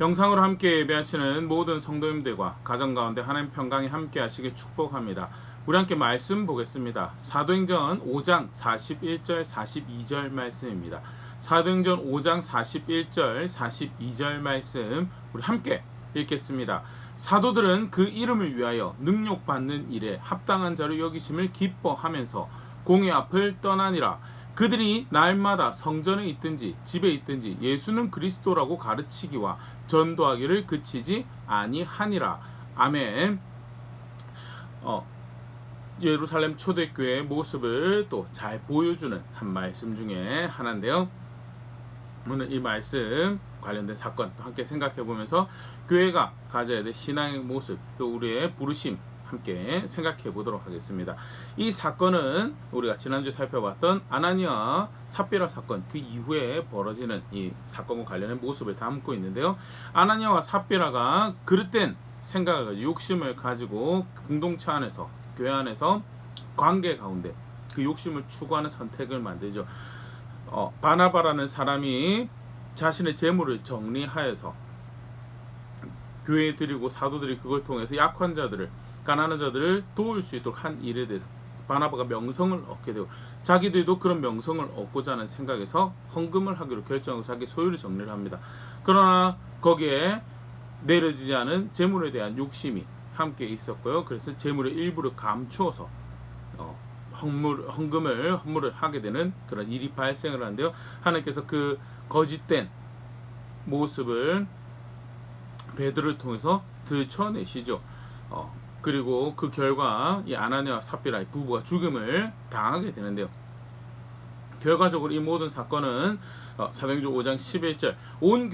영상으로 함께 예배하시는 모든 성도님들과 가정 가운데 하나님 평강이 함께 하시길 축복합니다. 우리 함께 말씀 보겠습니다. 사도행전 5장 41절 42절 말씀입니다. 사도행전 5장 41절 42절 말씀 우리 함께 읽겠습니다. 사도들은 그 이름을 위하여 능욕받는 일에 합당한 자로 여기심을 기뻐하면서 공회 앞을 떠나니라. 그들이 날마다 성전에 있든지 집에 있든지 예수는 그리스도라고 가르치기와 전도하기를 그치지 아니하니라. 아멘. 예루살렘 초대교회의 모습을 또 잘 보여주는 한 말씀 중에 하나인데요. 오늘 이 말씀 관련된 사건 또 함께 생각해 보면서 교회가 가져야 될 신앙의 모습 또 우리의 부르심 함께 생각해 보도록 하겠습니다. 이 사건은 우리가 지난주에 살펴봤던 아나니아와 삽비라 사건 그 이후에 벌어지는 이 사건과 관련된 모습을 담고 있는데요. 아나니아와 삽비라가 그릇된 생각을 가지고 욕심을 가지고 공동체 안에서 교회 안에서 관계 가운데 그 욕심을 추구하는 선택을 만들죠. 바나바라는 사람이 자신의 재물을 정리하여서 교회에 드리고 사도들이 그걸 통해서 약한 자들을 가난한 자들을 도울 수 있도록 한 일에 대해서 바나바가 명성을 얻게 되고 자기들도 그런 명성을 얻고자 하는 생각에서 헌금을 하기로 결정하고 자기 소유를 정리를 합니다. 그러나 거기에 내려지지 않은 재물에 대한 욕심이 함께 있었고요. 그래서 재물의 일부를 감추어서 헌물을 하게 되는 그런 일이 발생을 하는데요. 하나님께서 그 거짓된 모습을 베드로를 통해서 들춰내시죠. 그리고 그 결과 이 아나니아와 삽비라의 부부가 죽음을 당하게 되는데요. 결과적으로 이 모든 사건은 사도행전 5장 11절 온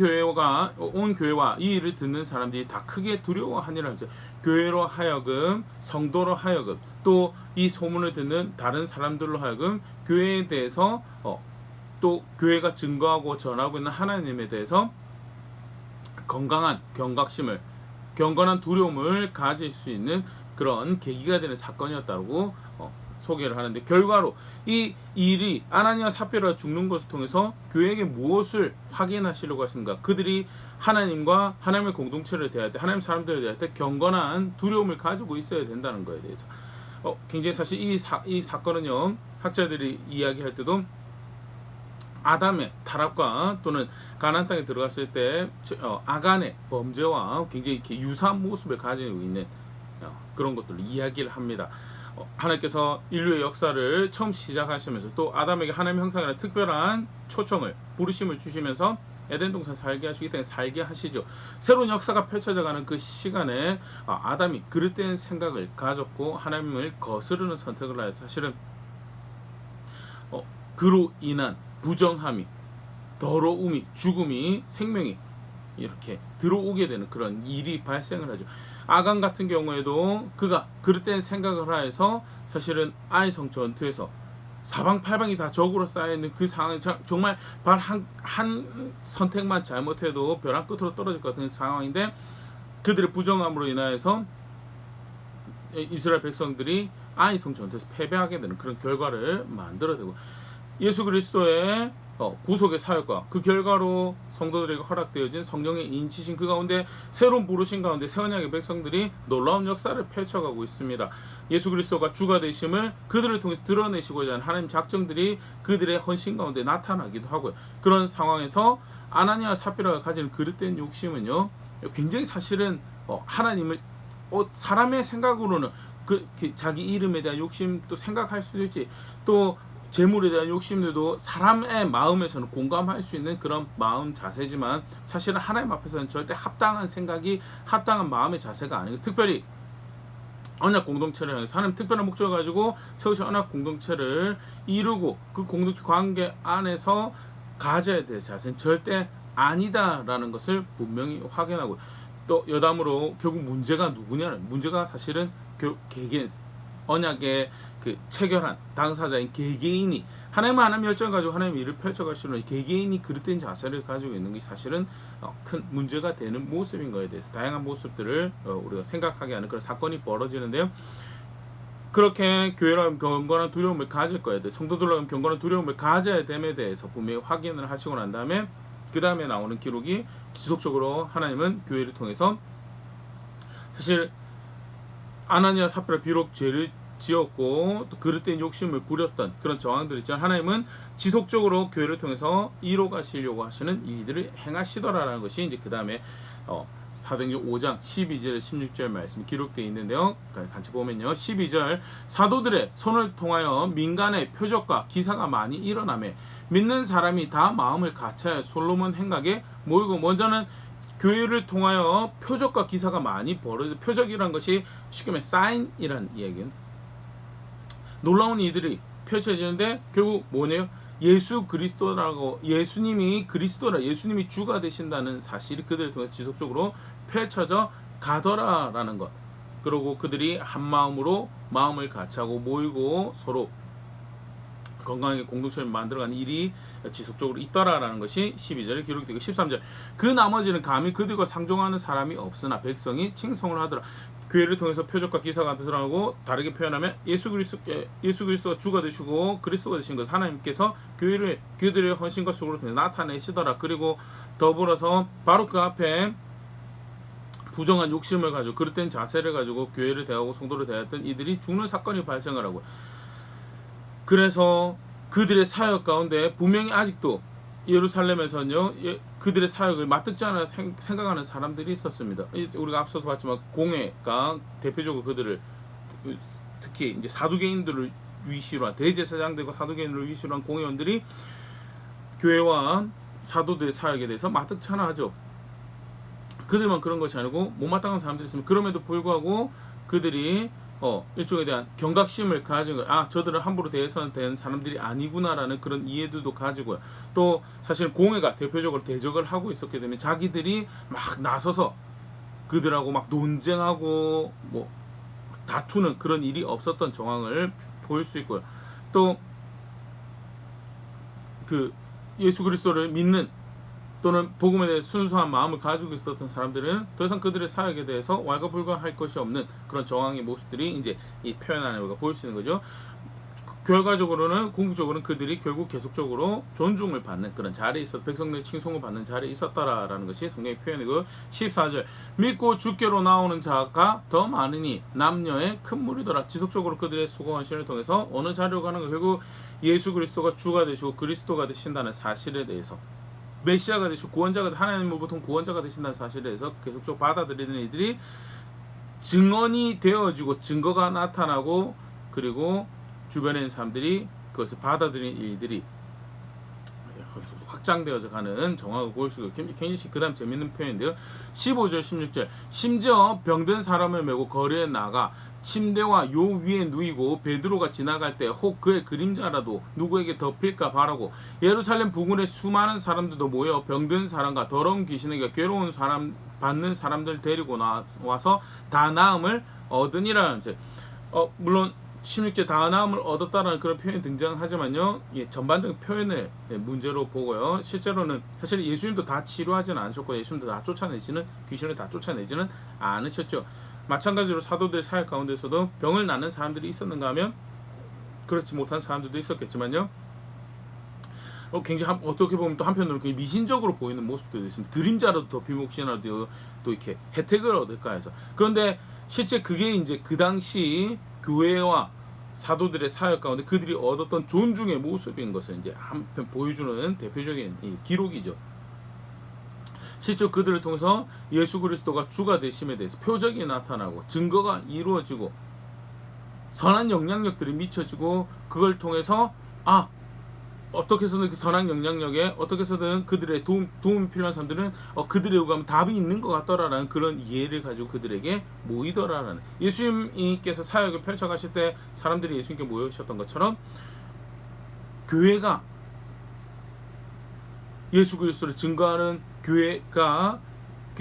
교회와 이 일을 듣는 사람들이 다 크게 두려워하니라 해서 교회로 하여금 성도로 하여금 또 이 소문을 듣는 다른 사람들로 하여금 교회에 대해서 또 교회가 증거하고 전하고 있는 하나님에 대해서 건강한 경각심을 경건한 두려움을 가질 수 있는 그런 계기가 되는 사건이었다고 소개를 하는데 결과로 이 일이 아나니아 삽비라가 죽는 것을 통해서 교회에게 무엇을 확인하시려고 하신가? 그들이 하나님과 하나님의 공동체를 대할 때 하나님 사람들에 대할 때 경건한 두려움을 가지고 있어야 된다는 것에 대해서 굉장히 사실 이 사건은요 학자들이 이야기할 때도 아담의 타락과 또는 가나안 땅에 들어갔을 때 아간의 범죄와 굉장히 이렇게 유사한 모습을 가지고 있는 그런 것들을 이야기를 합니다. 하나님께서 인류의 역사를 처음 시작하시면서 또 아담에게 하나님의 형상이라는 특별한 초청을 부르심을 주시면서 에덴 동산 살게 하시기 때문에 살게 하시죠. 새로운 역사가 펼쳐져가는 그 시간에 아담이 그릇된 생각을 가졌고 하나님을 거스르는 선택을 하여 사실은 그로 인한 부정함이 더러움이 죽음이 생명이 이렇게 들어오게 되는 그런 일이 발생을 하죠. 아간 같은 경우에도 그가 그릇된 생각을 하여서 사실은 아이성 전투에서 사방팔방이 다 적으로 쌓여있는 그 상황이 정말 발 한 선택만 잘못해도 벼랑 끝으로 떨어질 것 같은 상황인데 그들의 부정함으로 인하여서 이스라엘 백성들이 아이성 전투에서 패배하게 되는 그런 결과를 만들어내고 예수 그리스도의 구속의 사역과 그 결과로 성도들에게 허락되어진 성령의 인치신 그 가운데 새로운 부르심 가운데 새 언약의 백성들이 놀라운 역사를 펼쳐가고 있습니다. 예수 그리스도가 주가 되심을 그들을 통해서 드러내시고자 하는 하나님 작정들이 그들의 헌신 가운데 나타나기도 하고요. 그런 상황에서 아나니아와 삽비라가 가진 그릇된 욕심은요 굉장히 사실은 하나님을 사람의 생각으로는 자기 이름에 대한 욕심도 생각할 수도 있지 또 재물에 대한 욕심들도 사람의 마음에서는 공감할 수 있는 그런 마음 자세지만 사실은 하나님 앞에서는 절대 합당한 생각이 합당한 마음의 자세가 아니고 특별히 언약 공동체를 향해서 하나님 특별한 목적을 가지고 세우신 언약 공동체를 이루고 그 공동체 관계 안에서 가져야 될 자세는 절대 아니다라는 것을 분명히 확인하고 또 여담으로 결국 문제가 누구냐는 문제가 사실은 개개인 언약의 그 체결한 당사자인 개개인이 하나님 열정을 가지고 하나님의 일을 펼쳐가시는 개개인이 그릇된 자세를 가지고 있는 것이 사실은 큰 문제가 되는 모습인 것에 대해서 다양한 모습들을 우리가 생각하게 하는 그런 사건이 벌어지는데요. 그렇게 교회로 하면 경건한 두려움을 가질 거야 돼. 성도들로 하면 경건한 두려움을 가져야 됨에 대해서 분명히 확인을 하시고 난 다음에 그 다음에 나오는 기록이 지속적으로 하나님은 교회를 통해서 사실 아나니아 삽비라 비록 죄를 지었고 또 그릇된 욕심을 부렸던 그런 정황들이 있지만 하나님은 지속적으로 교회를 통해서 이뤄가시려고 하시는 일들을 행하시더라라는 것이 이제 그 다음에 사도행전 5장 12절 16절 말씀이 기록되어 있는데요. 같이 보면요. 12절 사도들의 손을 통하여 민간의 표적과 기사가 많이 일어나매 믿는 사람이 다 마음을 같이하여 솔로몬 행각에 모이고 먼저는 교회를 통하여 표적과 기사가 많이 벌어져 표적이란 것이 쉽게 말해 사인이란 이야기는 놀라운 일들이 펼쳐지는데 결국 뭐네요? 예수 그리스도라고 예수님이 그리스도라 예수님이 주가 되신다는 사실이 그들을 통해서 지속적으로 펼쳐져 가더라라는 것. 그리고 그들이 한 마음으로 마음을 같이하고 모이고 서로 건강하게 공동체를 만들어가는 일이 지속적으로 있더라라는 것이 12절에 기록되고 13절 그 나머지는 감히 그들과 상종하는 사람이 없으나 백성이 칭송을 하더라. 교회를 통해서 표적과 기사가 드러나고 다르게 표현하면 예수 그리스도가 주가 되시고 그리스도가 되신 것 하나님께서 교회를 그들의 헌신과 수고를 통해 나타내시더라. 그리고 더불어서 바로 그 앞에 부정한 욕심을 가지고 그릇된 자세를 가지고 교회를 대하고 성도를 대했던 이들이 죽는 사건이 발생을 하고 그래서 그들의 사역 가운데 분명히 아직도 예루살렘에서는요 그들의 사역을 마뜩지 않아 생각하는 사람들이 있었습니다. 우리가 앞서도 봤지만 공회가 대표적으로 그들을 특히 이제 사두개인들을 위시로 한 대제사장들과 사두개인들을 위시로 한 공회원들이 교회와 사도들의 사역에 대해서 마뜩지 않아 하죠. 그들만 그런 것이 아니고 못마땅한 사람들이 있으면 그럼에도 불구하고 그들이 일종에 대한 경각심을 가진 거예요. 아, 저들은 함부로 대해서는 된 사람들이 아니구나라는 그런 이해들도 가지고요. 또 사실 공회가 대표적으로 대적을 하고 있었기 때문에 자기들이 막 나서서 그들하고 막 논쟁하고 뭐 다투는 그런 일이 없었던 정황을 보일 수 있고요. 또 그 예수 그리스도를 믿는 또는 복음에 대해 순수한 마음을 가지고 있었던 사람들은 더 이상 그들의 사역에 대해서 왈가불가할 것이 없는 그런 정황의 모습들이 이제 이 표현 안에 우리가 보일 수 있는 거죠. 결과적으로는 궁극적으로는 그들이 결국 계속적으로 존중을 받는 그런 자리에 있어 백성들의 칭송을 받는 자리에 있었다라는 것이 성경의 표현이고 14절 믿고 주께로 나오는 자가 더 많으니 남녀의 큰 무리더라. 지속적으로 그들의 수고 헌신을 통해서 어느 자리로 가는 거 결국 예수 그리스도가 주가 되시고 그리스도가 되신다는 사실에 대해서 메시아가 되시고 구원자가 하나님으로부터 구원자가 되신다는 사실에 대해서 계속적으로 받아들이는 이들이 증언이 되어지고 증거가 나타나고 그리고 주변에 있는 사람들이 그것을 받아들이는 일들이 확장되어져 가는 정황을 보일 수 있고 굉장히 그 다음 재밌는 표현인데요. 15절 16절 심지어 병든 사람을 메고 거리에 나가 침대와 요 위에 누이고 베드로가 지나갈 때 혹 그의 그림자라도 누구에게 덮일까 바라고 예루살렘 부근에 수많은 사람들도 모여 병든 사람과 더러운 귀신에게 괴로운 사람 받는 사람들 데리고 와서 다 나음을 얻으니라. 물론 16절 다 나음을 얻었다라는 그런 표현이 등장하지만요, 전반적인 표현의 문제로 보고요. 실제로는 사실 예수님도 다 치료하지는 않으셨고 예수님도 다 쫓아내지는 귀신을 다 쫓아내지는 않으셨죠. 마찬가지로 사도들 사역 가운데서도 병을 낫는 사람들이 있었는가 하면 그렇지 못한 사람들도 있었겠지만요. 굉장히 어떻게 보면 또 한편으로는 굉장히 미신적으로 보이는 모습도 있습니다. 그림자라도 더 비목신이라도 또 이렇게 혜택을 얻을까 해서. 그런데 실제 그게 이제 그 당시 교회와 사도들의 사역 가운데 그들이 얻었던 존중의 모습인 것을 이제 한편 보여주는 대표적인 이 기록이죠. 실제 그들을 통해서 예수 그리스도가 주가 되심에 대해서 표적이 나타나고 증거가 이루어지고 선한 영향력들이 미쳐지고 그걸 통해서 어떻게 해서든 그 선한 영향력에 어떻게 해서든 그들의 도움이 필요한 사람들은 그들의 요구하면 답이 있는 것 같더라라는 그런 이해를 가지고 그들에게 모이더라라는 예수님께서 사역을 펼쳐가실 때 사람들이 예수님께 모여오셨던 것처럼 교회가 예수 그리스도를 증거하는 교회가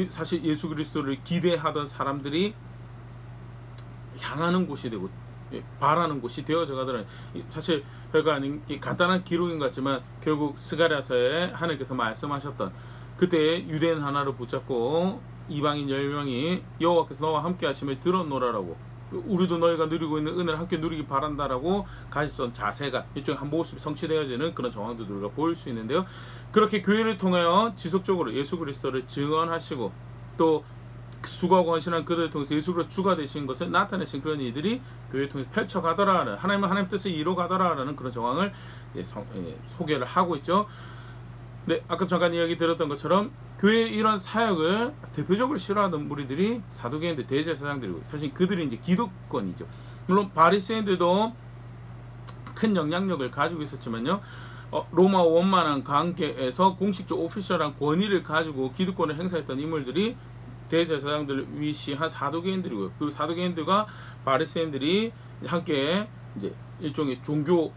사실 예수 그리스도를 기대하던 사람들이 향하는 곳이 되고 바라는 곳이 되어져 가더라는 사실 별거 아닌 간단한 기록인 것 같지만 결국 스가랴서에 하나님께서 말씀하셨던 그때 유대인 하나를 붙잡고 이방인 10명이 여호와께서 너와 함께 하심을 들었노라라고 우리도 너희가 누리고 있는 은혜를 함께 누리기 바란다라고 가졌던 자세가 일종의 한 모습이 성취되어지는 그런 정황도 우리가 보일 수 있는데요. 그렇게 교회를 통하여 지속적으로 예수 그리스도를 증언하시고 또 수고하고 헌신한 그들을 통해서 예수 그리스도 주가 되신 것을 나타내신 그런 일들이 교회를 통해서 펼쳐가더라라는 하나님은 하나님 뜻을 이루어가더라라는 그런 정황을 소개를 하고 있죠. 네, 아까 잠깐 이야기 드렸던 것처럼 교회의 이런 사역을 대표적으로 싫어하던 무리들이 사두개인들, 대제사장들이고 사실 그들이 이제 기득권이죠. 물론 바리새인들도 큰 영향력을 가지고 있었지만요. 로마 원만한 관계에서 공식적 오피셜한 권위를 가지고 기득권을 행사했던 인물들이 대제사장들을 위시한 사두개인들이고요. 그 사두개인들과 바리새인들이 함께 이제 일종의 종교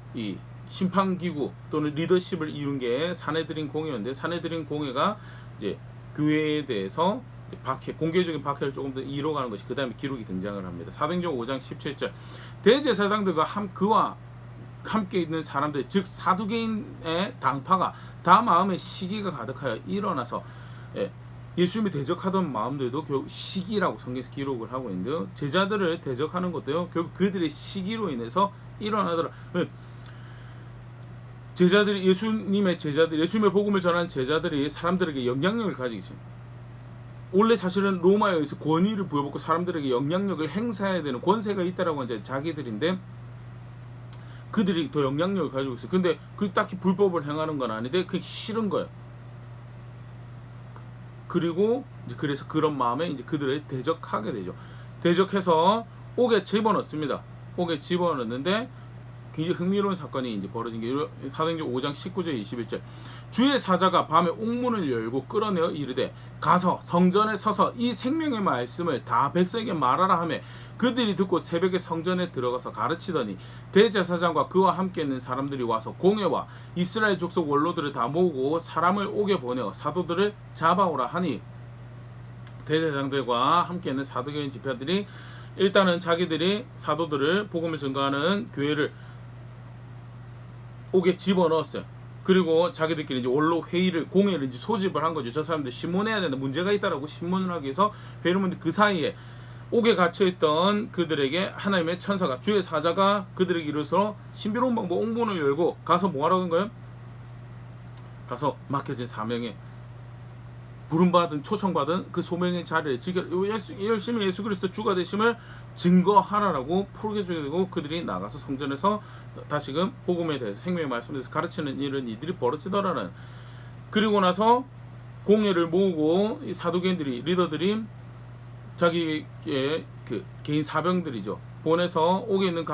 심판기구 또는 리더십을 이룬 게 사내들인 공회였는데 사내들인 공회가 이제 교회에 대해서 이제 공개적인 박해를 조금 더 이뤄가는 것이 그 다음에 기록이 등장을 합니다. 사도행전 5장 17절 대제사장들과 그와 함께 있는 사람들 즉 사두개인의 당파가 다 마음에 시기가 가득하여 일어나서 예수님이 대적하던 마음들도 결국 시기라고 성경에서 기록을 하고 있는데요. 제자들을 대적하는 것도요. 결국 그들의 시기로 인해서 일어나더라. 제자들이 예수님의 복음을 전하는 제자들이 사람들에게 영향력을 가지고 있습니다. 원래 사실은 로마에 의해서 권위를 부여받고 사람들에게 영향력을 행사해야 되는 권세가 있다라고 이제 자기들인데 그들이 더 영향력을 가지고 있어요. 근데 그 딱히 불법을 행하는 건 아닌데 그게 싫은 거예요. 그리고 이제 그래서 그런 마음에 이제 그들을 대적하게 되죠. 대적해서 옥에 집어넣습니다. 옥에 집어넣는데 굉장히 흥미로운 사건이 이제 벌어진 게 사도행전 5장 19절 21절 주의 사자가 밤에 옥문을 열고 끌어내어 이르되 가서 성전에 서서 이 생명의 말씀을 다 백성에게 말하라 하며 그들이 듣고 새벽에 성전에 들어가서 가르치더니 대제사장과 그와 함께 있는 사람들이 와서 공회와 이스라엘 족속 원로들을 다 모으고 사람을 옥에 보내어 사도들을 잡아오라 하니 대제사장들과 함께 있는 사도교인 지파들이 일단은 자기들이 사도들을 복음을 증거하는 교회를 옥에 집어넣었어요. 그리고 자기들끼리 이제 원로 회의를 공회를 이제 소집을 한 거죠. 저 사람들 신문해야 되는 문제가 있다라고 신문을 하기 위해서 회의를 했는데 그 사이에 옥에 갇혀있던 그들에게 하나님의 천사가 주의 사자가 그들에게 이르러서 신비로운 방법 옥문을 열고 가서 뭐하라고 한 거예요? 가서 맡겨진 사명에 부름받은 초청받은 그 소명의 자리를 열심히 예수 그리스도 주가 되심을 증거하라라고 풀어주게 되고 그들이 나가서 성전에서 다시금 복음에 대해서 생명의 말씀에 대해서 가르치는 이런 일들이 벌어지더라는. 그리고 나서 공회를 모으고 이 사두개인들이 리더들이 자기의 그 개인 사병들이죠 보내서 옥에 있는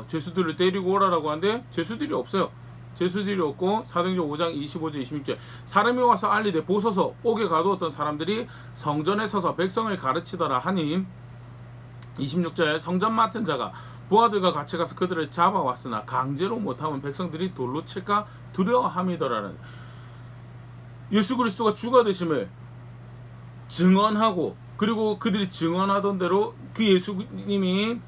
죄수들을 데리고 오라라고 하는데 죄수들이 없어요. 죄수들이 없고 사도행전 5장 25절 26절 사람이 와서 알리되 보소서 옥에 가두었던 사람들이 성전에 서서 백성을 가르치더라 하니 26절 성전 맡은 자가 부하들과 같이 가서 그들을 잡아왔으나 강제로 못하면 백성들이 돌로 칠까 두려워함이더라는. 예수 그리스도가 주가 되심을 증언하고 그리고 그들이 증언하던 대로 그 예수님의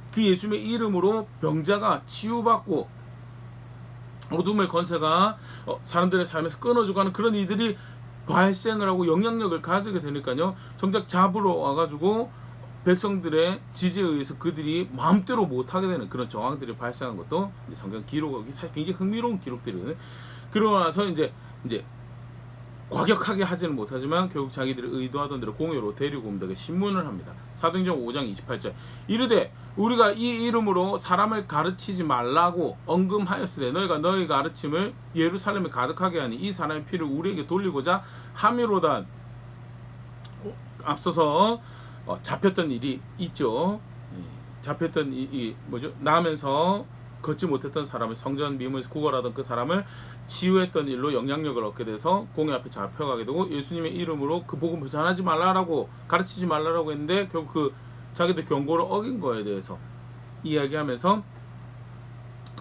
이름으로 병자가 치유받고 어둠의 권세가 사람들의 삶에서 끊어지고 하는 그런 일들이 발생을 하고 영향력을 가지게 되니까요. 정작 잡으러 와가지고 백성들의 지지에 의해서 그들이 마음대로 못하게 되는 그런 정황들이 발생한 것도 성경 기록이 사실 굉장히 흥미로운 기록들이거든요. 그러고 나서 이제 과격하게 하지는 못하지만 결국 자기들이 의도하던 대로 공회로 데리고 옵니다. 신문을 합니다. 사도행전 5장 28절 이르되 우리가 이 이름으로 사람을 가르치지 말라고 언금하였으되 너희가 너희 가르침을 예루살렘에 가득하게 하니 이 사람의 피를 우리에게 돌리고자 함이로다. 앞서서 잡혔던 일이 있죠. 잡혔던 나면서 걷지 못했던 사람을 성전 미문에서 구걸하던 그 사람을 치유했던 일로 영향력을 얻게 돼서 공회 앞에 잡혀가게 되고 예수님의 이름으로 그 복음을 전하지 말라라고 가르치지 말라라고 했는데 결국 그 자기들 경고를 어긴 거에 대해서 이야기하면서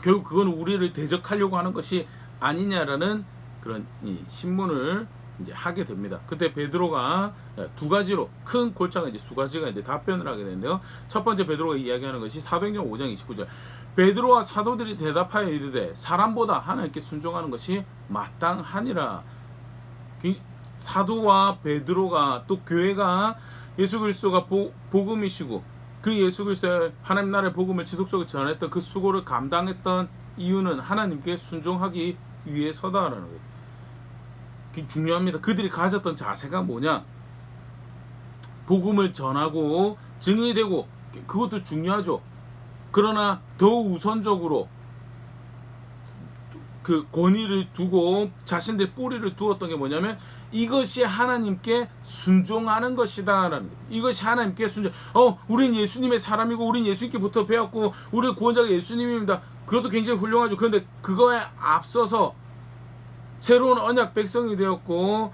결국 그건 우리를 대적하려고 하는 것이 아니냐라는 그런 신문을 이제 하게 됩니다. 그때 베드로가 두 가지로 큰 골자가 이제 두 가지가 이제 답변을 하게 되는데요. 첫 번째 베드로가 이야기하는 것이 사도행전 5장 29절 베드로와 사도들이 대답하여 이르되 사람보다 하나님께 순종하는 것이 마땅하니라. 사도와 베드로가 또 교회가 예수 그리스도가 복음이시고 그 예수 그리스도의 하나님 나라의 복음을 지속적으로 전했던 그 수고를 감당했던 이유는 하나님께 순종하기 위해서다라는 거예요. 중요합니다. 그들이 가졌던 자세가 뭐냐? 복음을 전하고 증인이 되고, 그것도 중요하죠. 그러나 더 우선적으로 그 권위를 두고 자신들의 뿌리를 두었던 게 뭐냐면 이것이 하나님께 순종하는 것이다라는 거예요. 이것이 하나님께 순종. 우린 예수님의 사람이고 우린 예수님께부터 배웠고 우리의 구원자가 예수님입니다. 그것도 굉장히 훌륭하죠. 그런데 그거에 앞서서 새로운 언약 백성이 되었고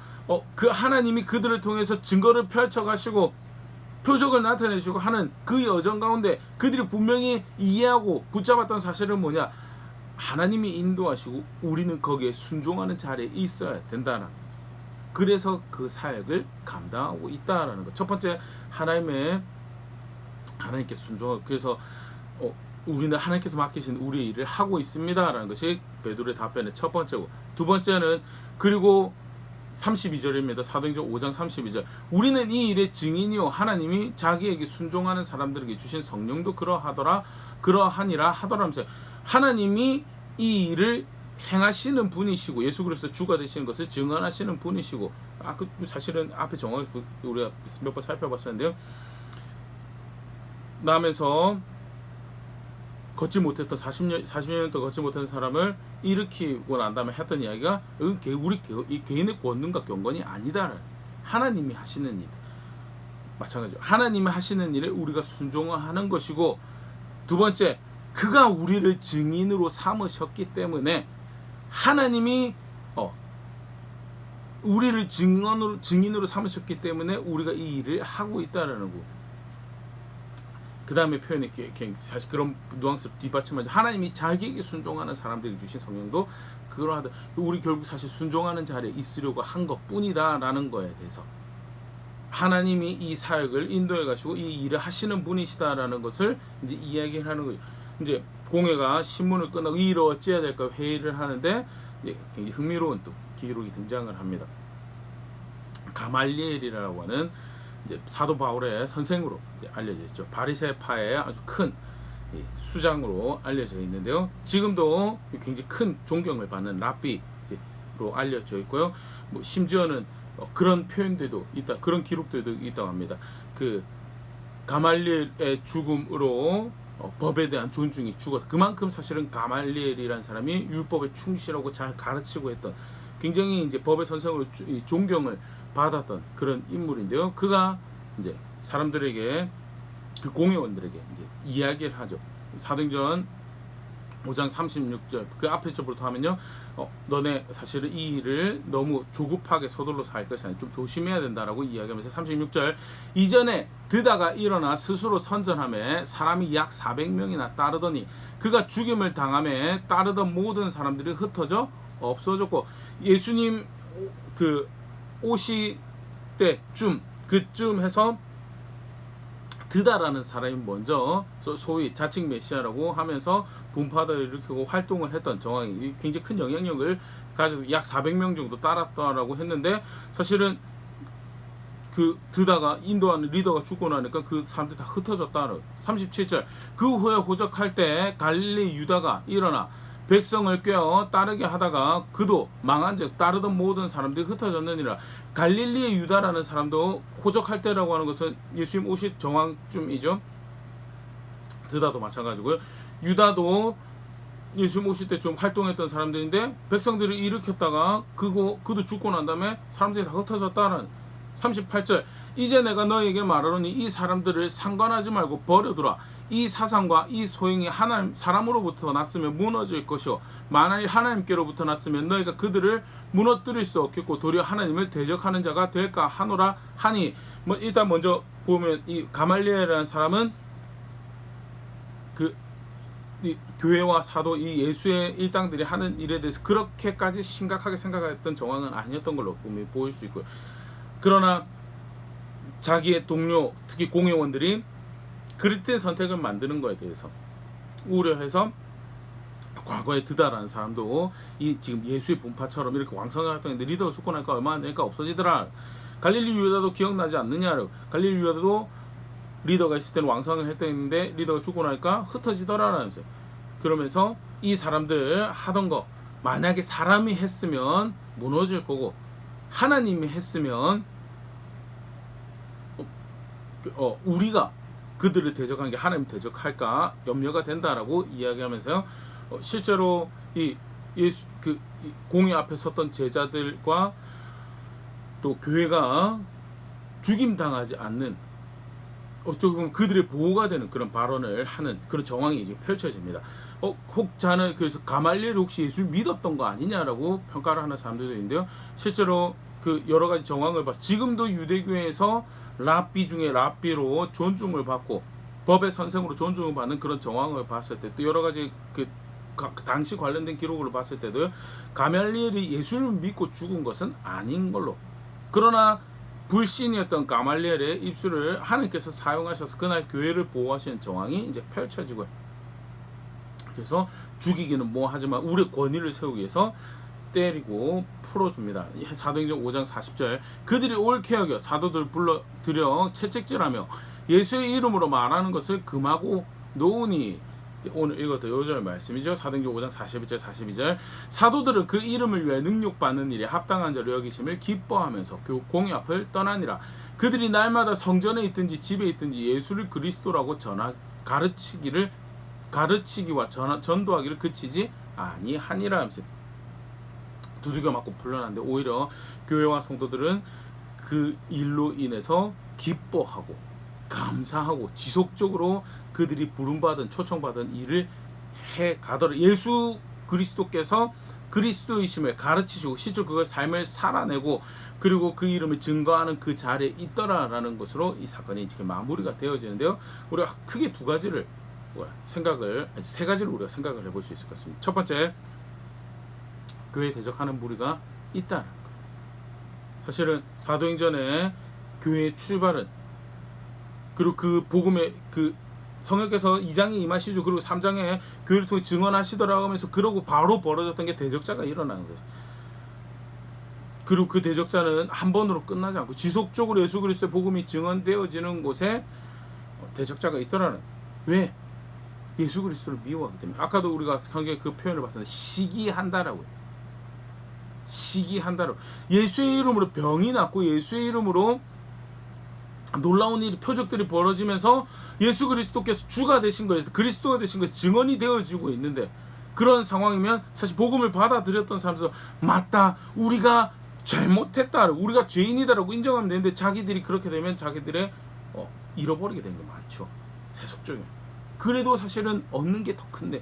그 하나님이 그들을 통해서 증거를 펼쳐가시고 표적을 나타내시고 하는 그 여정 가운데 그들이 분명히 이해하고 붙잡았던 사실은 뭐냐? 하나님이 인도하시고 우리는 거기에 순종하는 자리에 있어야 된다는 거죠. 그래서 그 사역을 감당하고 있다라는 것. 첫 번째, 하나님께 순종하고, 그래서 우리는 하나님께서 맡기신 우리의 일을 하고 있습니다라는 것이 베드로의 답변의 첫 번째고, 두 번째는 그리고 32절입니다. 사도행전 5장 32절. 우리는 이 일의 증인이요 하나님이 자기에게 순종하는 사람들에게 주신 성령도 그러하니라 하더라면서요. 하나님이 이 일을 행하시는 분이시고 예수 그리스도 주가 되시는 것을 증언하시는 분이시고, 사실은 앞에 정확히 우리가 몇 번 살펴봤었는데요. 남에서 걷지 못했던 40년 동안 걷지 못한 사람을 일으키고 난 다음에 했던 이야기가 우리 개인의 권능과 경건이 아니다. 하나님이 하시는 일. 마찬가지로 하나님이 하시는 일에 우리가 순종하는 것이고, 두 번째, 그가 우리를 증인으로 삼으셨기 때문에 하나님이 우리를 증인으로 삼으셨기 때문에 우리가 이 일을 하고 있다라는 거. 그 다음에 표현이 사실 그런 뉘앙스를 뒷받침하죠. 하나님이 자기에게 순종하는 사람들에게 주신 성령도 그러하다. 우리 결국 사실 순종하는 자리에 있으려고 한 것뿐이다라는 거에 대해서 하나님이 이 사역을 인도해 가시고 이 일을 하시는 분이시다라는 것을 이제 이야기를 하는 거예요. 이제 공회가 신문을 끝나고 이 일을 어찌해야 될까 회의를 하는데 이제 굉장히 흥미로운 또 기록이 등장을 합니다. 가말리엘이라고 하는 이제 사도 바울의 선생으로 이제 알려져 있죠. 바리새파의 아주 큰 수장으로 알려져 있는데요. 지금도 굉장히 큰 존경을 받는 랍비로 알려져 있고요. 심지어는 그런 표현들도 있다, 그런 기록들도 있다고 합니다. 그 가말리엘의 죽음으로 법에 대한 존중이 죽었다. 그만큼 사실은 가말리엘이라는 사람이 율법에 충실하고 잘 가르치고 했던 굉장히 이제 법의 선생으로 존경을 받았던 그런 인물인데요. 그가 이제 사람들에게, 그 공회원들에게 이제 이야기를 하죠. 사도행전 5장 36절 그 앞에 쪽부터 하면요, 너네 사실은 이 일을 너무 조급하게 서둘러서 할 것이 아니라 좀 조심해야 된다라고 이야기하면서 36절, 이전에 드다가 일어나 스스로 선전하며 사람이 약 400명이나 따르더니 그가 죽임을 당하며 따르던 모든 사람들이 흩어져 없어졌고, 예수님 그 오실 때쯤 그쯤 해서 드다라는 사람이 먼저 소위 자칭 메시아라고 하면서 분파들을 일으키고 활동을 했던, 정황이 굉장히 큰 영향력을 가지고 약 400명 정도 따랐다라고 했는데, 사실은 그 드다가 인도하는 리더가 죽고 나니까 그 사람들이 다 흩어졌다. 37절, 그 후에 호적할 때 갈릴리 유다가 일어나 백성을 꿰어 따르게 하다가 그도 망한즉 따르던 모든 사람들이 흩어졌느니라. 갈릴리의 유다라는 사람도 호적할 때라고 하는 것은 예수님 오실 정황쯤이죠. 드다도 마찬가지고요. 유다도 예수님 오실 때 좀 활동했던 사람들인데 백성들을 일으켰다가 그도 죽고 난 다음에 사람들이 다 흩어졌다는. 38절, 이제 내가 너에게 말하노니 이 사람들을 상관하지 말고 버려두라. 이 사상과 이 소행이 하나님 사람으로부터 났으면 무너질 것이요 만일 하나님께로부터 났으면 너희가 그들을 무너뜨릴 수 없겠고 도리어 하나님을 대적하는 자가 될까 하노라 하니. 일단 먼저 보면 이 가말리엘이라는 사람은 이 교회와 사도, 이 예수의 일당들이 하는 일에 대해서 그렇게까지 심각하게 생각했던 정황은 아니었던 걸로 보일 수 있고요. 그러나 자기의 동료, 특히 공회원들이 그릇된 선택을 만드는 것에 대해서 우려해서 과거에 드다라는 사람도 이 지금 예수의 분파처럼 이렇게 왕성하게 활동했는데 리더가 죽고 나니까 얼마 안 되니까 없어지더라. 갈릴리 유다도 기억나지 않느냐. 갈릴리 유다도 리더가 있을 때는 왕성하게 했는데 리더가 죽고 나니까 흩어지더라라는 거죠. 그러면서 이 사람들 하던 거 만약에 사람이 했으면 무너질 거고 하나님이 했으면 우리가 그들을 대적하는 게 하나님 대적할까 염려가 된다라고 이야기하면서요. 실제로 이 예수 이 공의 앞에 섰던 제자들과 또 교회가 죽임 당하지 않는 어떻게 보면 그들의 보호가 되는 그런 발언을 하는 그런 정황이 이제 펼쳐집니다. 혹 자는 그래서 가말리엘 혹시 예수를 믿었던 거 아니냐라고 평가를 하는 사람들도 있는데요. 실제로 그 여러 가지 정황을 봐서 지금도 유대교회에서 랍비 중에 랍비로 존중을 받고 법의 선생으로 존중을 받는 그런 정황을 봤을 때 또 여러 가지 그 당시 관련된 기록을 봤을 때도 가말리엘이 예수를 믿고 죽은 것은 아닌 걸로, 그러나 불신이었던 가말리엘의 입술을 하나님께서 사용하셔서 그날 교회를 보호하시는 정황이 이제 펼쳐지고요. 그래서 죽이기는 뭐 하지만 우리의 권위를 세우기 위해서 때리고 풀어줍니다. 사도행전 5장 40절 그들이 옳게 여겨 사도들 불러들여 채찍질하며 예수의 이름으로 말하는 것을 금하고 놓으니, 오늘 읽었던 요절 말씀이죠. 사도행전 5장 41절 42절 사도들은 그 이름을 위해 능욕받는 일에 합당한 자로 여기심을 기뻐하면서 공의 앞을 떠나니라. 그들이 날마다 성전에 있든지 집에 있든지 예수를 그리스도라고 가르치기와 전도하기를 그치지 아니하니라 하면서 두들겨 맞고 풀려났는데 오히려 교회와 성도들은 그 일로 인해서 기뻐하고 감사하고 지속적으로 그들이 부름받은 초청받은 일을 해가더라. 예수 그리스도께서 그리스도이심을 가르치시고 실제 그걸 삶을 살아내고 그리고 그 이름을 증거하는 그 자리에 있더라라는 것으로 이 사건이 지금 마무리가 되어지는데요. 우리가 크게 세 가지를 우리가 생각을 해볼 수 있을 것 같습니다. 첫 번째, 교회 대적하는 무리가 있다는 것. 사실은 사도행전의 교회의 출발은 그리고 그 복음의 그 성령께서 2장에 임하시죠. 그리고 3장에 교회를 통해 증언하시더라고 하면서 그러고 바로 벌어졌던 게 대적자가 일어나는 거죠. 그리고 그 대적자는 한 번으로 끝나지 않고 지속적으로 예수 그리스도의 복음이 증언되어지는 곳에 대적자가 있더라는. 왜? 예수 그리스도를 미워하기 때문에. 아까도 우리가 성경에 그 표현을 봤었는데 시기한다라고요. 시기한다라고. 예수의 이름으로 병이 났고 예수의 이름으로 놀라운 일, 표적들이 벌어지면서 예수 그리스도께서 주가 되신 것에서 그리스도가 되신 것에서 증언이 되어지고 있는데, 그런 상황이면 사실 복음을 받아들였던 사람들도 맞다, 우리가 잘못했다, 우리가 죄인이다라고 인정하면 되는데 자기들이 그렇게 되면 자기들의 잃어버리게 되는 게 많죠. 세속적인. 그래도 사실은 얻는 게 더 큰데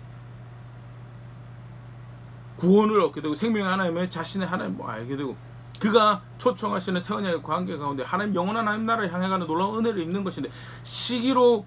구원을 얻게 되고 생명의 하나님을 자신의 하나님을 알게 되고 그가 초청하시는 새 언약의 관계 가운데 하나님 영원한 하나님 나라를 향해 가는 놀라운 은혜를 입는 것인데 시기로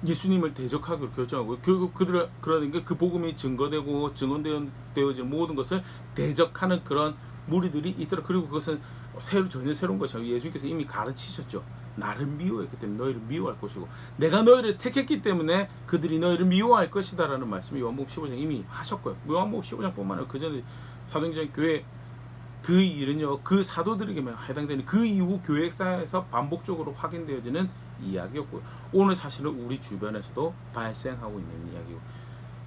예수님을 대적하기로 결정하고 결국 그들은 그러는 게 그 복음이 증거되고 증언되어진 모든 것을 대적하는 그런 무리들이 있더라. 그리고 그것은 전혀 새로운 것이 아니고 예수님께서 이미 가르치셨죠. 나를 미워했기 때문에 너희를 미워할 것이고 내가 너희를 택했기 때문에 그들이 너희를 미워할 것이다 라는 말씀이 요한복음 15장 이미 하셨고요. 요한복음 15장뿐만 아니라 그 전에 사도행전 교회 그 일은요, 그 사도들에게만 해당되는 그 이후 교회 역사에서 반복적으로 확인되어지는 이야기였고요. 오늘 사실은 우리 주변에서도 발생하고 있는 이야기고,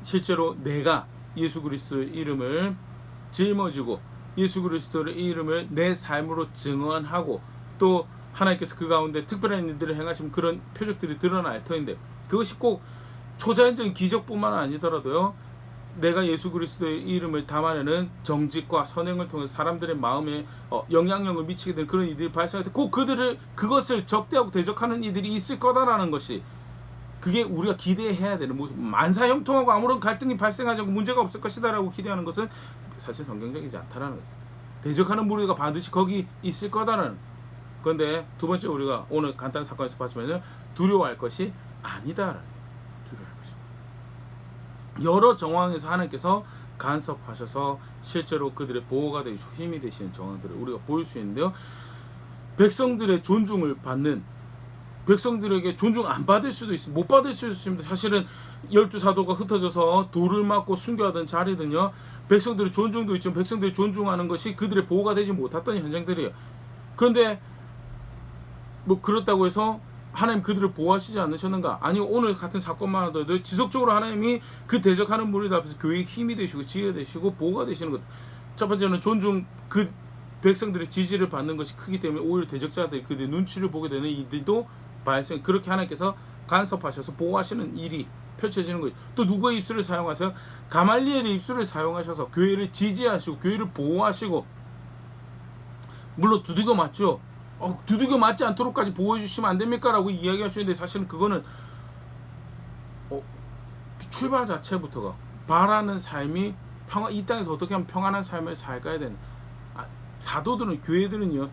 실제로 내가 예수 그리스도의 이름을 짊어지고 예수 그리스도의 이름을 내 삶으로 증언하고 또 하나님께서 그 가운데 특별한 일들을 행하시면 그런 표적들이 드러날 터인데, 그것이 꼭 초자연적인 기적뿐만 아니더라도요, 내가 예수 그리스도의 이름을 담아내는 정직과 선행을 통해서 사람들의 마음에 영향력을 미치게 되는 그런 일들이 발생할 때 꼭 그것을 적대하고 대적하는 이들이 있을 거다라는 것이, 그게 우리가 기대해야 되는 모습. 만사형통하고 아무런 갈등이 발생하지 않고 문제가 없을 것이다라고 기대하는 것은 사실 성경적이지 않다라는 거예요. 대적하는 무리가 반드시 거기 있을 거다라는. 그런데 두 번째 우리가 오늘 간단한 사건에서 봤지만 두려워할 것이 아니다라는 거예요. 두려워할 것이. 여러 정황에서 하나님께서 간섭하셔서 실제로 그들의 보호가 되시고 힘이 되시는 정황들을 우리가 보일 수 있는데요. 백성들의 존중을 받는, 백성들에게 존중 안 받을 수도 있습니다. 못 받을 수도 있습니다. 사실은 12사도가 흩어져서 돌을 맞고 순교하던 자리는요, 백성들의 존중도 있지만 백성들이 존중하는 것이 그들의 보호가 되지 못했던 현장들이에요. 그런데 뭐 그렇다고 해서 하나님 그들을 보호하시지 않으셨는가? 아니 오늘 같은 사건만 하더라도 지속적으로 하나님이 그 대적하는 무리들 앞에서 교회의 힘이 되시고 지혜가 되시고 보호가 되시는 것. 첫 번째는 존중 그 백성들의 지지를 받는 것이 크기 때문에 오히려 대적자들이 그들의 눈치를 보게 되는 일들도 발생. 그렇게 하나님께서 간섭하셔서 보호하시는 일이 펼쳐지는 거예요. 또 누구의 입술을 사용하세요? 가말리엘의 입술을 사용하셔서 교회를 지지하시고 교회를 보호하시고, 물론 두들겨 맞죠. 두들겨 맞지 않도록까지 보호해 주시면 안 됩니까? 라고 이야기할 수 있는데 사실은 그거는 출발 자체부터가 바라는 삶이 이 땅에서 어떻게 하면 평안한 삶을 살가야 되는, 사도들은 교회들은요,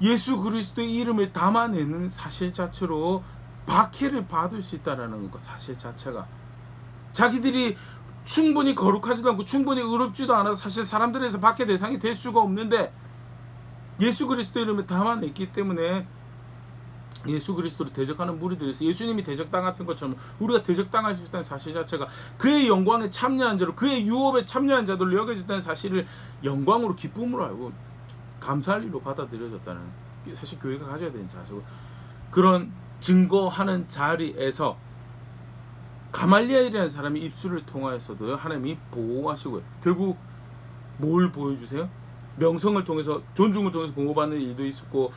예수 그리스도의 이름을 담아내는 사실 자체로 박해를 받을 수 있다라는 것, 사실 자체가 자기들이 충분히 거룩하지도 않고 충분히 의롭지도 않아서 사실 사람들에서 박해 대상이 될 수가 없는데 예수 그리스도 이름을 담아냈기 때문에 예수 그리스도를 대적하는 무리들에서 예수님이 대적당하신 것처럼 우리가 대적당할 수 있다는 사실 자체가 그의 영광에 참여한 자로, 그의 유업에 참여한 자들로 여겨졌다는 사실을 영광으로 기쁨으로 알고 감사할 일로 받아들여졌다는 게 사실 교회가 가져야 되는 자세고, 그런 증거하는 자리에서 가말리엘이라는 사람이 입술을 통하여서도 하나님이 보호하시고요. 결국 뭘 보여주세요? 명성을 통해서, 존중을 통해서 보호받는 일도 있었고,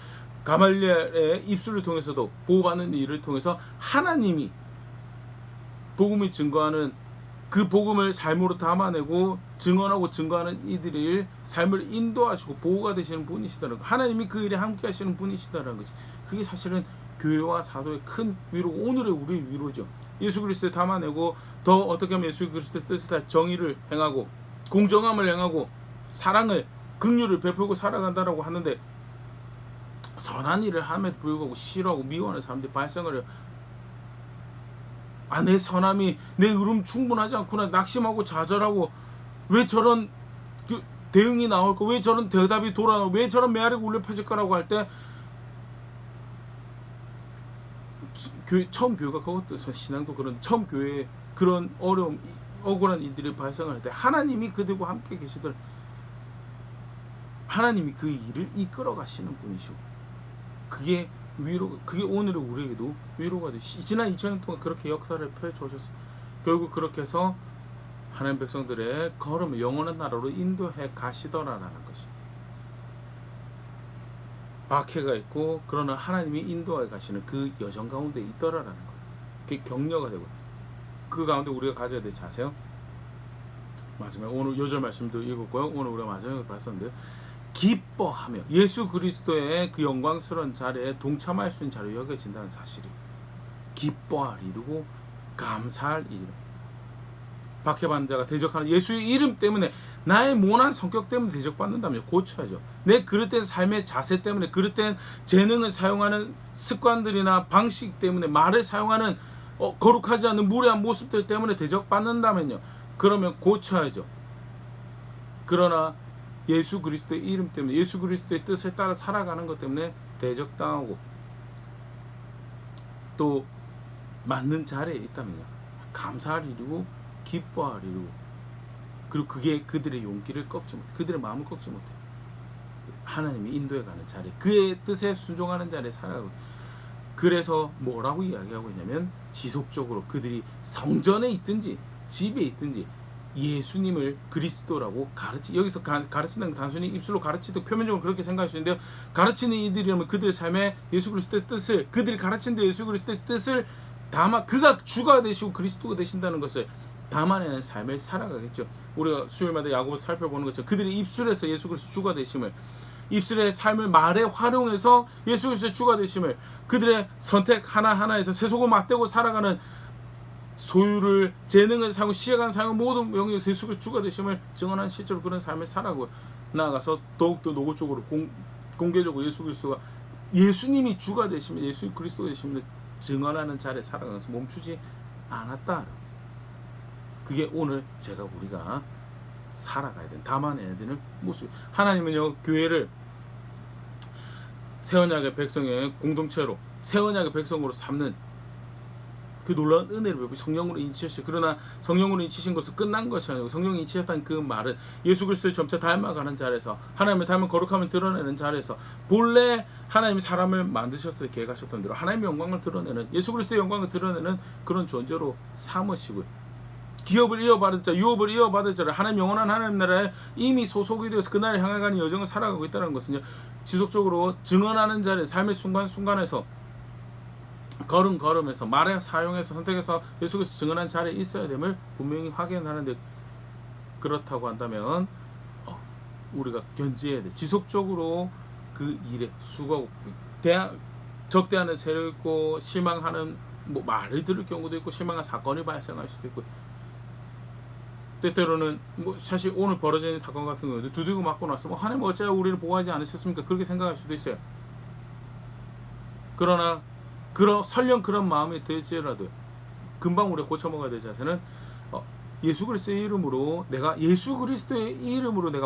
가말리엘의 입술을 통해서도 보호받는 일을 통해서 하나님이 복음을 증거하는, 그 복음을 삶으로 담아내고 증언하고 증거하는 이들의 삶을 인도하시고 보호가 되시는 분이시다는 거, 하나님이 그 일에 함께 하시는 분이시다는 거지. 그게 사실은 교회와 사도의 큰 위로고 오늘의 우리의 위로죠. 예수 그리스도에 담아내고 더 어떻게 하면 예수 그리스도의 뜻을 다 정의를 행하고 공정함을 행하고 사랑을, 긍휼을 베풀고 살아간다라고 하는데, 선한 일을 함에도 불구하고 싫어하고 미워하는 사람들이 발생을 해요. 내 선함이, 내 의로움 충분하지 않구나, 낙심하고 좌절하고, 왜 저런 대응이 나올까, 왜 저런 대답이 돌아나고, 왜 저런 메아리가 울려 퍼질 거라고 할 때 처음 교회가, 그것도 신앙도 그런 처음 교회에 그런 어려움, 억울한 일들이 발생할 때 하나님이 그들과 함께 계시더라. 하나님이 그 일을 이끌어 가시는 분이시고, 그게 위로, 그게 오늘의 우리에게도 위로가 돼. 지난 2000년 동안 그렇게 역사를 펼쳐 오셨어요. 결국 그렇게 해서 하나님 백성들의 걸음을 영원한 나라로 인도해 가시더라라는 것이, 박해가 있고 그러나 하나님이 인도해 가시는 그 여정 가운데 있더라라는 거예요. 그게 격려가 되고, 그 가운데 우리가 가져야 될 자세요. 마지막에 오늘 요절 말씀도 읽었고요. 오늘 우리가 마지막에 봤었는데요. 기뻐하며 예수 그리스도의 그 영광스러운 자리에 동참할 수 있는 자로 여겨진다는 사실이, 기뻐할 일이고 감사할 일이고, 박해받는 자가 대적하는 예수의 이름 때문에, 나의 모난 성격 때문에 대적받는다면 고쳐야죠. 내 그릇된 삶의 자세 때문에, 그릇된 재능을 사용하는 습관들이나 방식 때문에, 말을 사용하는 거룩하지 않은 무례한 모습들 때문에 대적받는다면요, 그러면 고쳐야죠. 그러나 예수 그리스도의 이름 때문에, 예수 그리스도의 뜻을 따라 살아가는 것 때문에 대적당하고 또 맞는 자리에 있다면요, 감사할 일이고 기뻐할 일이고, 그리고 그게 그들의 용기를 꺾지 못해, 그들의 마음을 꺾지 못해. 하나님이 인도해가는 자리, 그의 뜻에 순종하는 자리에 살아가고, 그래서 뭐라고 이야기하고 있냐면, 지속적으로 그들이 성전에 있든지 집에 있든지 예수님을 그리스도라고 여기서 가르치는 단순히 입술로 가르치듯 표면적으로 그렇게 생각할 수 있는데요, 가르치는 이들이라면 그들의 삶에 예수 그리스도의 뜻을, 그들이 가르친 데 예수 그리스도의 뜻을 담아, 그가 주가 되시고 그리스도가 되신다는 것을 담아내는 삶을 살아가겠죠. 우리가 수요일마다 야고보서 살펴보는 것처럼 그들의 입술에서 예수 그리스도 주가 되심을, 입술의 삶을 말에 활용해서 예수 그리스도의 주가 되심을, 그들의 선택 하나하나에서 세속을 맞대고 살아가는, 소유를, 재능을 사용, 시간 사용, 모든 영역에서 예수 그리스도 주가 되심을 증언한 실제로 그런 삶을 살아가고, 나아가서 더욱더 노골적으로 공개적으로 예수 그리스도가, 예수님이 주가 되심을, 예수 그리스도가 되심을 증언하는 자리에 살아가면서 멈추지 않았다. 그게 오늘 우리가 살아가야 되는, 담아내야 되는 모습. 하나님은요, 교회를 새 언약의 백성의 공동체로, 새 언약의 백성으로 삼는 그 놀라운 은혜를 베푸고 성령으로 인치셨어요. 그러나 성령으로 인치신 것은 끝난 것이 아니고, 성령이 인치셨다는 그 말은 예수 그리스도를 점차 닮아가는 자리에서, 하나님을 닮은 거룩함을 드러내는 자리에서, 본래 하나님이 사람을 만드셨을 때 계획하셨던 대로 하나님의 영광을 드러내는, 예수 그리스도의 영광을 드러내는 그런 존재로 삼으시고요. 기업을 이어받을 자, 유업을 이어받을 자를 하나님 영원한 하나님 나라에 이미 소속이 되어서 그날을 향해 가는 여정을 살아가고 있다는 것은요, 지속적으로 증언하는 자리에 삶의 순간순간에서 걸음에서 말에 사용해서 선택해서 예수 그리스도 증언한 자리에 있어야 됨을 분명히 확인하는데, 그렇다고 한다면 우리가 견지해야 돼. 지속적으로 그 일에 수고하고, 적대하는 세력이 있고, 실망하는 말을 들을 경우도 있고, 실망한 사건이 발생할 수도 있고, 때때로는 사실 오늘 벌어진 사건 같은 경우도 두들겨 맞고 나서 하나님 어찌하여 우리를 보호하지 않으셨습니까? 그렇게 생각할 수도 있어요. 그러나 설령 그런 마음이 들지라도 금방 우리가 고쳐먹어야 될 자세는 예수 그리스도의 이름으로 내가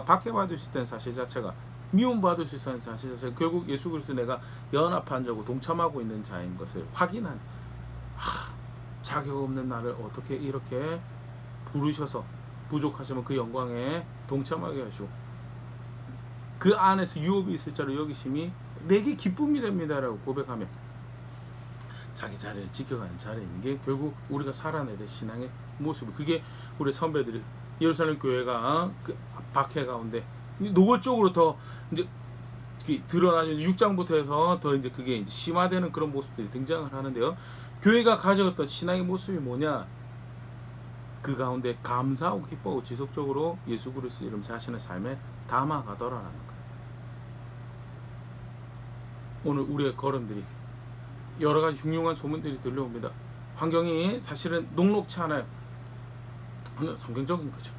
박해받을 수 있다는 사실 자체가, 미움받을 수 있다는 사실 자체가 결국 예수 그리스도 내가 연합한 자고 동참하고 있는 자인 것을 확인한, 자격 없는 나를 어떻게 이렇게 부르셔서 부족하시면 그 영광에 동참하게 하시고 그 안에서 유업이 있을 자로 여기심이 내게 기쁨이 됩니다라고 고백하며 자기 자리를 지켜가는 자리에 있는 게 결국 우리가 살아내야 될 신앙의 모습. 그게 우리 선배들이 예루살렘 교회가 그 박해 가운데 노골적으로 더 이제 드러나는 6장부터 해서 더 이제 그게 이제 심화되는 그런 모습들이 등장을 하는데요. 교회가 가져갔던 신앙의 모습이 뭐냐? 그 가운데 감사하고 기뻐하고 지속적으로 예수 그리스도 이름 자신의 삶에 담아가더라라는 거예요. 오늘 우리의 걸음들이 여러 가지 흉흉한 소문들이 들려옵니다. 환경이 사실은 녹록치 않아요. 성경적인 거죠.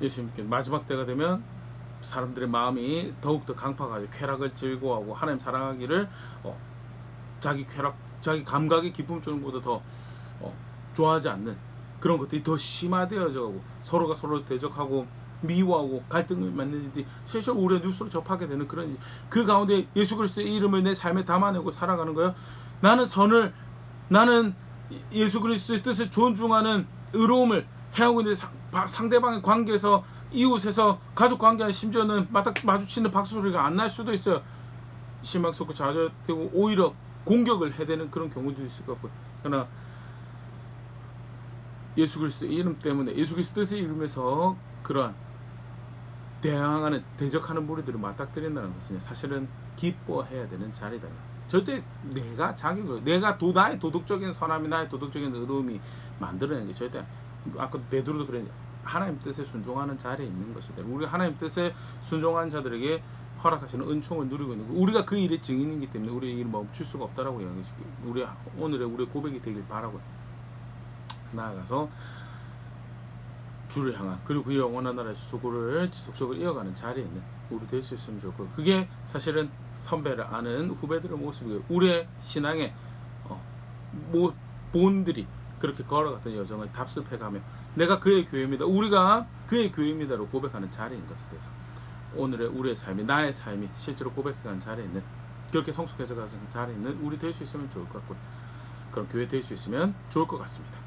예수님께 마지막 때가 되면 사람들의 마음이 더욱더 강팍하죠. 쾌락을 즐거워하고 하나님 사랑하기를 자기 감각의 기쁨 쪽보다 더 좋아하지 않는 그런 것들이 더 심화되어져 가고 서로가 서로를 대적하고 미워하고 갈등을 맺는 일이 실제로 우리가 뉴스로 접하게 되는 그런 일. 그 가운데 예수 그리스도의 이름을 내 삶에 담아내고 살아가는 거예요. 나는 예수 그리스도의 뜻을 존중하는 의로움을 해하고 있는데 상대방의 관계에서, 이웃에서, 가족 관계에 심지어는 마주치는 박수소리가 안 날 수도 있어요. 실망스럽고 좌절되고 오히려 공격을 해대는 그런 경우도 있을 것 같고요. 그러나 예수 그리스도의 이름 때문에, 예수 그리스도 뜻을 이루면서 그러한 대적하는 무리들을 맞닥뜨린다는 것은 사실은 기뻐해야 되는 자리다. 절대 내가 나의 도덕적인 선함이, 나의 도덕적인 의로움이 만들어내는 게 절대, 아까 베드로도 그랬는데 하나님 뜻에 순종하는 자리에 있는 것이다. 우리가 하나님 뜻에 순종한 자들에게 허락하시는 은총을 누리고 있는 거, 우리가 그 일의 증인이기 때문에 우리의 일을 멈출 수가 없다라고 이야기하시고, 오늘의 우리의 고백이 되길 바라고 나아가서 주를 향한, 그리고 그 영원한 나라의 수고를 지속적으로 이어가는 자리에 있는 우리 될 수 있으면 좋고, 그게 사실은 선배를 아는 후배들의 모습이고, 우리의 신앙의 본들이 그렇게 걸어갔던 여정을 답습해가며 내가 그의 교회입니다, 우리가 그의 교회입니다로 고백하는 자리인 것에 대해서 오늘의 우리의 삶이, 나의 삶이 실제로 고백해가는 자리에 있는, 그렇게 성숙해서 가는 자리에 있는 우리 될 수 있으면 좋을 것 같고, 그런 교회 될 수 있으면 좋을 것 같습니다.